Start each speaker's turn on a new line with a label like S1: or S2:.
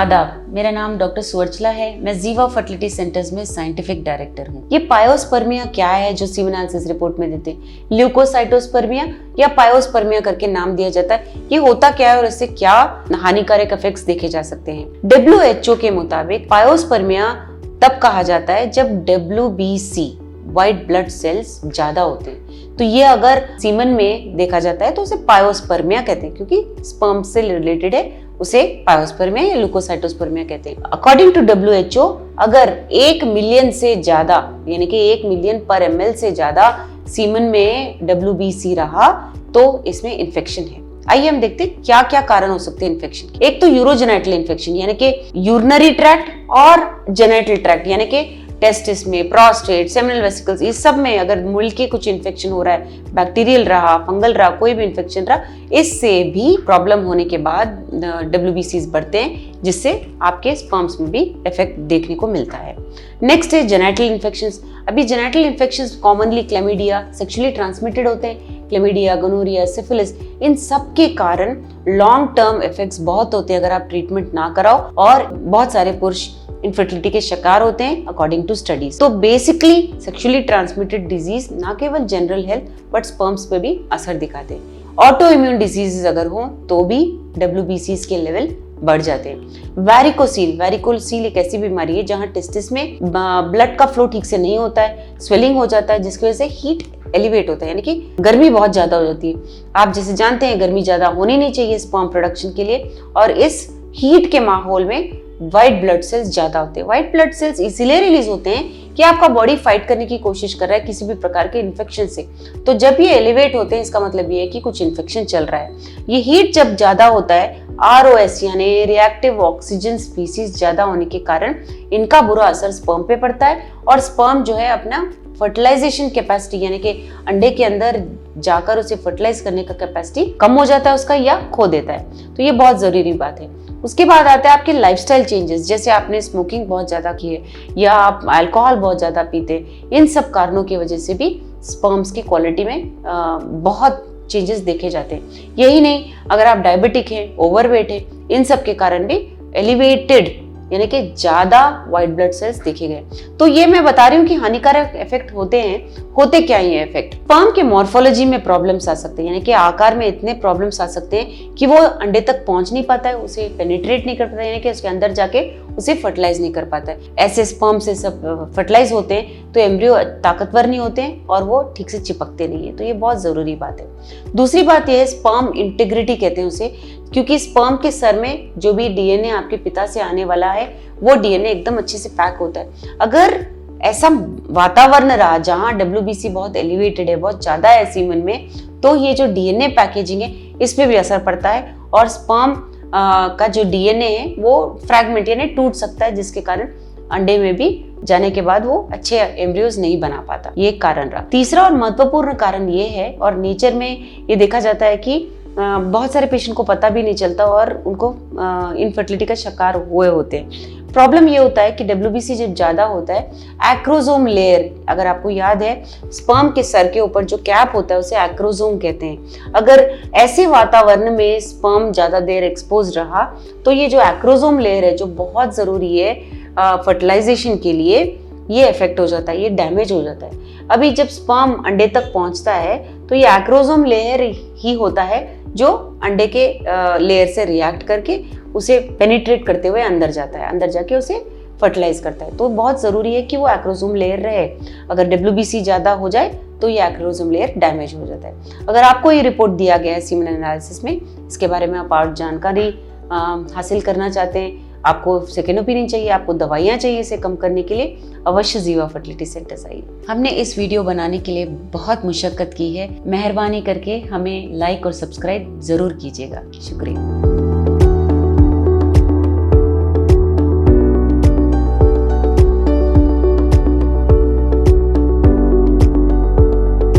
S1: आदाब, मेरा नाम डॉक्टर सुवर्चला है। मैं जीवा फर्टिलिटी सेंटर्स में साइंटिफिक डायरेक्टर हूँ। ये पायोस्पर्मिया क्या है जो सीमेन एनालिसिस रिपोर्ट में देते हैं? ल्यूकोसाइटोस्पर्मिया या पायोस्पर्मिया करके नाम दिया जाता है। ये होता क्या है और इससे क्या हानिकारक इफेक्ट्स देखे जा सकते हैं? WHO के मुताबिक पायोस्पर्मिया तब कहा जाता है जब WBC व्हाइट ब्लड सेल्स ज्यादा होते हैं। तो ये अगर सीमन में देखा जाता है तो उसे पायोस्पर्मिया कहते हैं, क्योंकि स्पर्म से रिलेटेड है, उसे पायोस्पर्मिया या ल्यूकोसाइटोस्पर्मिया कहते हैं। अकॉर्डिंग टू WHO, अगर 1 मिलियन से ज्यादा यानी कि 1 मिलियन पर ml से ज्यादा सीमन में WBC रहा तो इसमें इन्फेक्शन है। आइए हम देखते हैं क्या क्या कारण हो सकते हैं इन्फेक्शन के। एक तो यूरोजेनाइटल इन्फेक्शन यानी कि यूरिनरी ट्रैक्ट और जेनाइटल ट्रैक्ट यानी कि टेस्टिस में, प्रोस्टेट, सेमिनल वेसिकल्स, इस सब में अगर मिल्की कुछ इन्फेक्शन हो रहा है, बैक्टीरियल रहा, फंगल रहा, कोई भी इन्फेक्शन रहा, इससे भी प्रॉब्लम होने के बाद WBCs बढ़ते हैं, जिससे आपके स्पर्म्स में भी इफेक्ट देखने को मिलता है। नेक्स्ट है जेनाइटल इन्फेक्शंस। अभी genital infections commonly chlamydia, sexually transmitted होते हैं। क्लेमिडिया, गोनोरिया, सिफिलिस, इन सब के कारण लॉन्ग टर्म इफेक्ट्स बहुत होते हैं अगर आप ट्रीटमेंट ना कराओ, और बहुत सारे पुरुष इनफर्टिलिटी के शिकार होते हैं अकॉर्डिंग टू स्टडीज। तो बेसिकली सेक्सुअली ट्रांसमिटेड डिजीज ना केवल जनरल हेल्थ बट स्पर्म्स पे भी असर दिखाते हैं। ऑटो इम्यून डिजीजेस अगर हो तो भी WBCs के लेवल बढ़ जाते हैं। वैरिकोसील एक ऐसी बीमारी है जहां टेस्टिस में ब्लड का फ्लो ठीक से नहीं होता है, स्वेलिंग हो जाता है, जिसकी वजह से हीट एलिवेट होता है, यानी कि गर्मी बहुत ज्यादा हो जाती है। आप जैसे जानते हैं गर्मी ज्यादा होनी नहीं चाहिए स्पर्म प्रोडक्शन के लिए, और इस हीट के माहौल में व्हाइट ब्लड सेल्स ज्यादा होते हैं। व्हाइट ब्लड सेल्स इसीलिए रिलीज होते हैं कि आपका बॉडी फाइट करने की कोशिश कर रहा है किसी भी प्रकार के इन्फेक्शन से। तो जब ये एलिवेट होते हैं इसका मतलब ये है कि कुछ इन्फेक्शन चल रहा है। ये हीट जब ज्यादा होता है, ROS यानी रिएक्टिव ऑक्सीजन स्पीसीज ज्यादा होने के कारण इनका बुरा असर स्पर्म पे पड़ता है, और स्पर्म जो है अपना फर्टिलाइजेशन कैपेसिटी यानी कि अंडे के अंदर जाकर उसे फर्टिलाइज करने का कैपेसिटी कम हो जाता है उसका, या खो देता है। तो ये बहुत जरूरी बात है। उसके बाद आता है आपके लाइफस्टाइल चेंजेस, जैसे आपने स्मोकिंग बहुत ज्यादा की है या आप अल्कोहल बहुत ज्यादा पीते हैं। इन सब कारणों की वजह से भी स्पर्म्स की क्वालिटी में बहुत चेंजेस देखे जाते हैं। यही नहीं, अगर आप डायबिटिक हैं, ओवरवेट है, इन सब के कारण भी एलिवेटेड यानी कि ज्यादा व्हाइट ब्लड सेल्स देखे गए। तो ये मैं बता रही हूँ कि हानिकारक इफेक्ट होते हैं। होते क्या ये इफेक्ट? स्पर्म के मॉर्फोलॉजी में प्रॉब्लम्स आ सकते हैं, यानी कि आकार में इतने प्रॉब्लम्स आ सकते हैं कि वो अंडे तक पहुंच नहीं पाता है, उसे पेनिट्रेट नहीं कर पाता है, यानी कि उसके अंदर जाके उसे फर्टिलाइज नहीं कर पाता है। ऐसे स्पर्म से सब फर्टिलाइज होते हैं तो एम्ब्रियो ताकतवर नहीं होते हैं और वो ठीक से चिपकते नहीं है। तो ये बहुत जरूरी बात है। दूसरी बात यह है स्पर्म इंटीग्रिटी कहते हैं उसे, क्योंकि स्पर्म के सर में जो भी DNA आपके पिता से आने वाला है वो DNA एकदम अच्छे से पैक होता है। अगर ऐसा वातावरण रहा जहां WBC बहुत एलिवेटेड है, बहुत ज्यादा है सीमन में, तो ये जो DNA पैकेजिंग है इस पे भी असर पड़ता है, और स्पर्म का जो DNA है वो फ्रैगमेंट यानी टूट सकता है, जिसके कारण अंडे में भी जाने के बाद वो अच्छे एम्ब्रियोज नहीं बना पाता। ये एक कारण रहा। तीसरा और महत्वपूर्ण कारण ये है, और नेचर में ये देखा जाता है कि बहुत सारे पेशेंट को पता भी नहीं चलता और उनको इनफर्टिलिटी का शिकार हुए होते हैं। प्रॉब्लम ये होता है कि WBC जब ज्यादा होता है, एक्रोसोम लेयर, अगर आपको याद है स्पर्म के सर के ऊपर जो कैप होता है उसे एक्रोसोम कहते हैं। अगर ऐसे वातावरण में स्पर्म ज्यादा देर एक्सपोज रहा तो ये जो एक्रोसोम लेयर है जो बहुत जरूरी है फर्टिलाइजेशन के लिए, ये इफेक्ट हो जाता है, ये डैमेज हो जाता है। अभी जब स्पर्म अंडे तक पहुंचता है तो ये एक्रोसोम लेयर ही होता है जो अंडे के लेयर से रिएक्ट करके उसे पेनिट्रेट करते हुए अंदर जाता है, अंदर जाके उसे फर्टिलाइज करता है। तो बहुत जरूरी है कि वो एक्रोसोम लेयर रहे। अगर WBC ज्यादा हो जाए तो ये एक्रोसोम लेयर डैमेज हो जाता है। अगर आपको ये रिपोर्ट दिया गया है सीमेन एनालिसिस में, इसके बारे में आप और जानकारी हासिल करना चाहते हैं, आपको सेकेंड ओपिनियन चाहिए, आपको दवाइयाँ चाहिए इसे कम करने के लिए, अवश्य जीवा फर्टिलिटी सेंटर्स आइए। हमने इस वीडियो बनाने के लिए बहुत मुशक्कत की है। मेहरबानी करके हमें लाइक और सब्सक्राइब जरूर कीजिएगा। शुक्रिया।